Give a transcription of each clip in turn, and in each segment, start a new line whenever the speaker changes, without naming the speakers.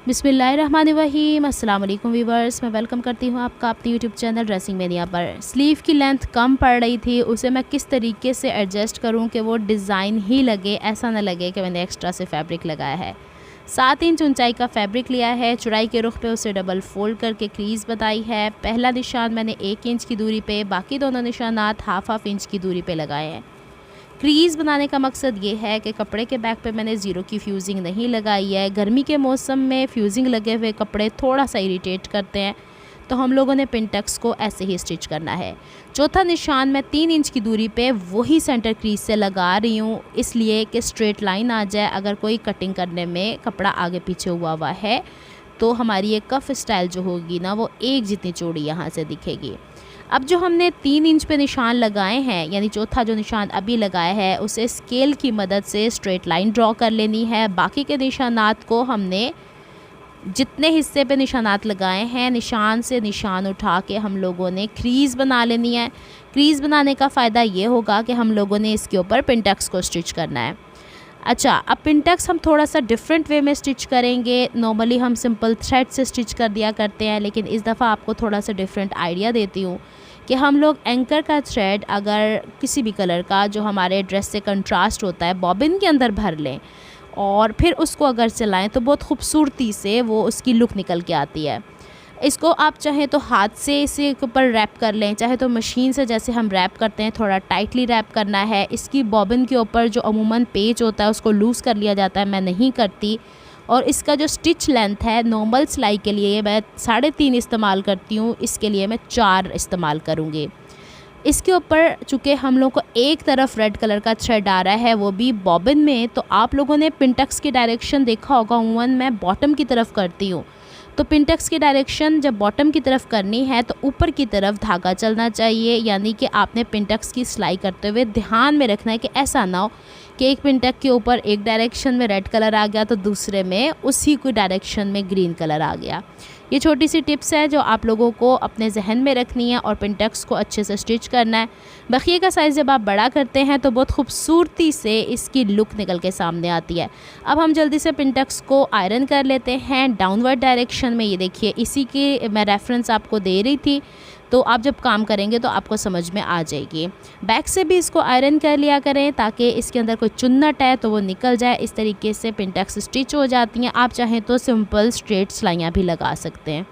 बिस्मिल्लाहिर्रहमानिर्रहीम। अस्सलाम वालेकुम व्यूवर्स, मैं वेलकम करती हूँ आपका अपने यूट्यूब चैनल ड्रेसिंग मेनिया पर। स्लीव की लेंथ कम पड़ रही थी, उसे मैं किस तरीके से एडजस्ट करूँ कि वो डिज़ाइन ही लगे, ऐसा ना लगे कि मैंने एक्स्ट्रा से फैब्रिक लगाया है। 7 इंच ऊंचाई का फैब्रिक लिया है, चौड़ाई के रुख पे उसे डबल फोल्ड करके क्रीज़ बताई है। पहला निशान मैंने 1 इंच की दूरी पे, बाकी दोनों निशानात हाफ इंच की दूरी पे लगाए हैं। क्रीज़ बनाने का मकसद ये है कि कपड़े के बैक पे मैंने ज़ीरो की फ्यूजिंग नहीं लगाई है। गर्मी के मौसम में फ्यूजिंग लगे हुए कपड़े थोड़ा सा इरिटेट करते हैं, तो हम लोगों ने पिनटक्स को ऐसे ही स्टिच करना है। चौथा निशान मैं 3 इंच की दूरी पे वही सेंटर क्रीज से लगा रही हूँ, इसलिए कि स्ट्रेट लाइन आ जाए। अगर कोई कटिंग करने में कपड़ा आगे पीछे हुआ है तो हमारी ये कफ स्टाइल जो होगी ना, वो एक जितनी चौड़ी यहाँ से दिखेगी। अब जो हमने 3 इंच पे निशान लगाए हैं, यानी चौथा जो निशान अभी लगाया है, उसे स्केल की मदद से स्ट्रेट लाइन ड्रॉ कर लेनी है। बाकी के निशानात को हमने जितने हिस्से पे निशानात लगाए हैं, निशान से निशान उठा के हम लोगों ने क्रीज़ बना लेनी है। क्रीज़ बनाने का फ़ायदा ये होगा कि हम लोगों ने इसके ऊपर पिनटक्स को स्टिच करना है। अच्छा, अब पिनटक्स हम थोड़ा सा डिफरेंट वे में स्टिच करेंगे। नॉर्मली हम सिंपल थ्रेड से स्टिच कर दिया करते हैं, लेकिन इस दफ़ा आपको थोड़ा सा डिफरेंट आइडिया देती हूँ कि हम लोग एंकर का थ्रेड अगर किसी भी कलर का जो हमारे ड्रेस से कंट्रास्ट होता है, बॉबिन के अंदर भर लें और फिर उसको अगर चलाएं तो बहुत खूबसूरती से वो उसकी लुक निकल के आती है। इसको आप चाहें तो हाथ से इसे ऊपर रैप कर लें, चाहे तो मशीन से जैसे हम रैप करते हैं थोड़ा टाइटली रैप करना है। इसकी बॉबिन के ऊपर जो अमूमन पेच होता है उसको लूज़ कर लिया जाता है, मैं नहीं करती। और इसका जो स्टिच लेंथ है नॉर्मल सिलाई के लिए मैं 3.5 इस्तेमाल करती हूँ, इसके लिए मैं 4 इस्तेमाल करूँगी। इसके ऊपर चूँकि हम लोग को एक तरफ रेड कलर का थ्रेड आ रहा है, वो भी बॉबिन में, तो आप लोगों ने पिनटक्स की डायरेक्शन देखा होगा, अमूमन मैं बॉटम की तरफ करती हूँ। तो पिनटक्स की डायरेक्शन जब बॉटम की तरफ करनी है तो ऊपर की तरफ धागा चलना चाहिए, यानी कि आपने पिनटक्स की सिलाई करते हुए ध्यान में रखना है कि ऐसा ना हो कि एक पिनटक के ऊपर एक डायरेक्शन में रेड कलर आ गया तो दूसरे में उसी की डायरेक्शन में ग्रीन कलर आ गया। ये छोटी सी टिप्स है जो आप लोगों को अपने जहन में रखनी है और पिनटक्स को अच्छे से स्टिच करना है। बखिए का साइज़ जब आप बड़ा करते हैं तो बहुत खूबसूरती से इसकी लुक निकल के सामने आती है। अब हम जल्दी से पिनटक्स को आयरन कर लेते हैं डाउनवर्ड डायरेक्शन में। ये देखिए, इसी की मैं रेफरेंस आपको दे रही थी, तो आप जब काम करेंगे तो आपको समझ में आ जाएगी। बैक से भी इसको आयरन कर लिया करें ताकि इसके अंदर कोई चुन्नट है तो वो निकल जाए। इस तरीके से पिनटक्स स्टिच हो जाती हैं। आप चाहें तो सिंपल स्ट्रेट सिलाइयाँ भी लगा सकते हैं।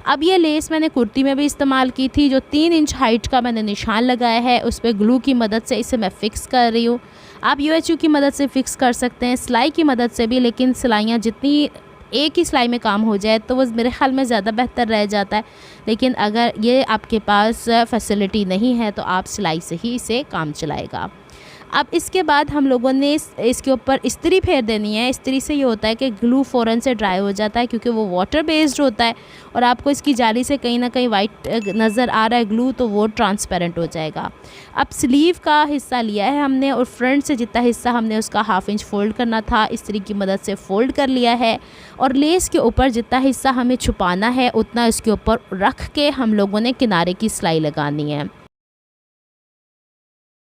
अब ये लेस मैंने कुर्ती में भी इस्तेमाल की थी। जो 3 इंच हाइट का मैंने निशान लगाया है उस पर ग्लू की मदद से इसे मैं फ़िक्स कर रही हूँ। आप UHU की मदद से फ़िक्स कर सकते हैं, सिलाई की मदद से भी, लेकिन सिलाइयाँ जितनी एक ही सिलाई में काम हो जाए तो वो मेरे ख़्याल में ज़्यादा बेहतर रह जाता है। लेकिन अगर ये आपके पास फैसिलिटी नहीं है तो आप सिलाई से ही इसे काम चलाएगा। अब इसके बाद हम लोगों ने इसके ऊपर इस्त्री फेर देनी है। इस्त्री से ये होता है कि ग्लू फ़ौरन से ड्राई हो जाता है, क्योंकि वो वाटर बेस्ड होता है और आपको इसकी जाली से कहीं ना कहीं वाइट नज़र आ रहा है ग्लू, तो वो ट्रांसपेरेंट हो जाएगा। अब स्लीव का हिस्सा लिया है हमने और फ्रंट से जितना हिस्सा हमने उसका ½ इंच फ़ोल्ड करना था, इस्त्री की मदद से फ़ोल्ड कर लिया है। और लेस के ऊपर जितना हिस्सा हमें छुपाना है उतना इसके ऊपर रख के हम लोगों ने किनारे की सिलाई लगानी है।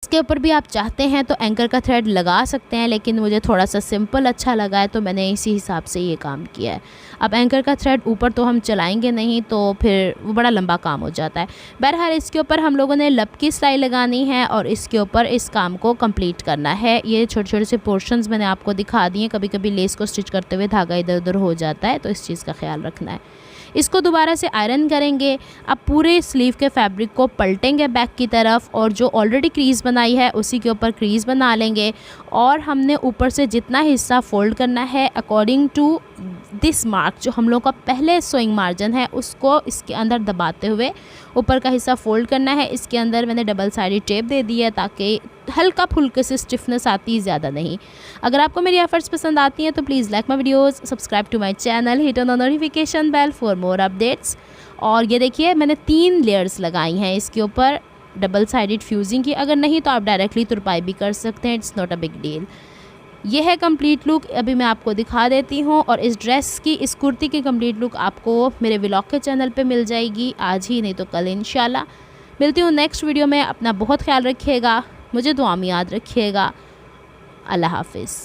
इसके ऊपर भी आप चाहते हैं तो एंकर का थ्रेड लगा सकते हैं, लेकिन मुझे थोड़ा सा सिंपल अच्छा लगा है तो मैंने इसी हिसाब से ये काम किया है। अब एंकर का थ्रेड ऊपर तो हम चलाएंगे नहीं, तो फिर वो बड़ा लंबा काम हो जाता है। बहरहाल इसके ऊपर हम लोगों ने लब की सिलाई लगानी है और इसके ऊपर इस काम को कंप्लीट करना है। ये छोटे छोटे से पोर्शंस मैंने आपको दिखा दिए। कभी कभी लेस को स्टिच करते हुए धागा इधर उधर हो जाता है, तो इस चीज़ का ख्याल रखना है। इसको दोबारा से आयरन करेंगे। अब पूरे स्लीव के फैब्रिक को पलटेंगे बैक की तरफ और जो ऑलरेडी क्रीज़ बनाई है उसी के ऊपर क्रीज़ बना लेंगे। और हमने ऊपर से जितना हिस्सा फोल्ड करना है अकॉर्डिंग टू दिस मार्क, जो हम लोग का पहले सोइंग मार्जिन है, उसको इसके अंदर दबाते हुए ऊपर का हिस्सा फोल्ड करना है। इसके अंदर मैंने डबल साइडेड टेप दे दी है ताकि हल्का फुल्के से स्टिफनेस आती, ज़्यादा नहीं। अगर आपको मेरी एफर्ट्स पसंद आती हैं तो please like my videos, subscribe to my channel, hit on the notification bell for more updates. और ये देखिए, मैंने 3 लेयर्स लगाई हैं इसके ऊपर डबल साइडेड फ्यूजिंग की। अगर नहीं तो आप डायरेक्टली तुरपाई भी कर सकते हैं, it's not a big deal. ये है कंप्लीट लुक, अभी मैं आपको दिखा देती हूँ। और इस ड्रेस की, इस कुर्ती की कंप्लीट लुक आपको मेरे व्लॉग के चैनल पे मिल जाएगी, आज ही नहीं तो कल इंशाल्लाह। मिलती हूँ नेक्स्ट वीडियो में। अपना बहुत ख्याल रखिएगा, मुझे दुआ में याद रखिएगा। अल्लाह हाफिज़।